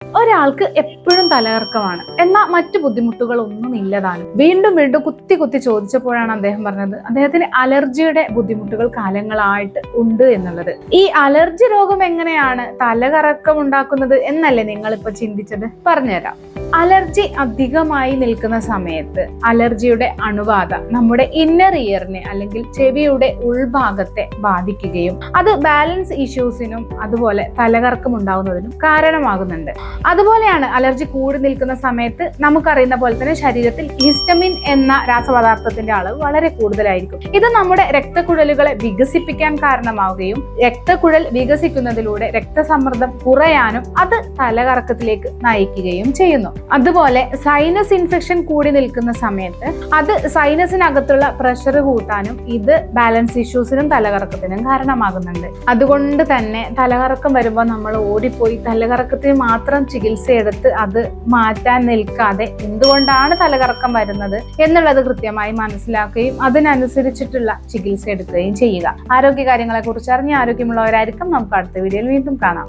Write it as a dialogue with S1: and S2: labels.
S1: ഒരാൾക്ക് എപ്പോഴും തലകറക്കമാണ്, എന്നാൽ മറ്റു ബുദ്ധിമുട്ടുകളൊന്നും ഇല്ലതാനും. വീണ്ടും വീണ്ടും കുത്തി കുത്തി ചോദിച്ചപ്പോഴാണ് അദ്ദേഹം പറഞ്ഞത് അദ്ദേഹത്തിന് അലർജിയുടെ ബുദ്ധിമുട്ടുകൾ കാലങ്ങളായിട്ട് ഉണ്ട് എന്നുള്ളത്. ഈ അലർജി രോഗം എങ്ങനെയാണ് തലകറക്കം ഉണ്ടാക്കുന്നത് എന്നല്ലേ നിങ്ങളിപ്പോ ചിന്തിച്ചത്? പറഞ്ഞുതരാം. അലർജി അധികമായി നിൽക്കുന്ന സമയത്ത് അലർജിയുടെ അണുബാധ നമ്മുടെ ഇന്നർ ഇയറിനെ അല്ലെങ്കിൽ ചെവിയുടെ ഉൾഭാഗത്തെ ബാധിക്കുകയും അത് ബാലൻസ് ഇഷ്യൂസിനും അതുപോലെ തലകറക്കം ഉണ്ടാകുന്നതിനും കാരണമാകുന്നുണ്ട്. അതുപോലെയാണ് അലർജി കൂടി നിൽക്കുന്ന സമയത്ത് നമുക്കറിയുന്ന പോലെ തന്നെ ശരീരത്തിൽ ഹിസ്റ്റമിൻ എന്ന രാസപദാർത്ഥത്തിന്റെ അളവ് വളരെ കൂടുതലായിരിക്കും. ഇത് നമ്മുടെ രക്തക്കുഴലുകളെ വികസിപ്പിക്കാൻ കാരണമാവുകയും രക്തക്കുഴൽ വികസിക്കുന്നതിലൂടെ രക്തസമ്മർദ്ദം കുറയാനും അത് തലകറക്കത്തിലേക്ക് നയിക്കുകയും ചെയ്യുന്നു. അതുപോലെ സൈനസ് ഇൻഫെക്ഷൻ കൂടി നിൽക്കുന്ന സമയത്ത് അത് സൈനസിനകത്തുള്ള പ്രഷർ കൂട്ടാനും ഇത് ബാലൻസ് ഇഷ്യൂസിനും തലകറക്കത്തിനും കാരണമാകുന്നുണ്ട്. അതുകൊണ്ട് തന്നെ തലകറക്കം വരുമ്പോൾ നമ്മൾ ഓടിപ്പോയി തലകറക്കത്തിന് മാത്രം ചികിത്സയെടുത്ത് അത് മാറ്റാൻ നിൽക്കാതെ എന്തുകൊണ്ടാണ് തലകറക്കം വരുന്നത് എന്നുള്ളത് കൃത്യമായി മനസ്സിലാക്കുകയും അതിനനുസരിച്ചിട്ടുള്ള ചികിത്സ എടുക്കുകയും ചെയ്യുക. ആരോഗ്യകാര്യങ്ങളെ കുറിച്ച് അറിഞ്ഞ് ആരോഗ്യമുള്ളവരായിരിക്കും. നമുക്ക് അടുത്ത വീഡിയോയിൽ വീണ്ടും കാണാം.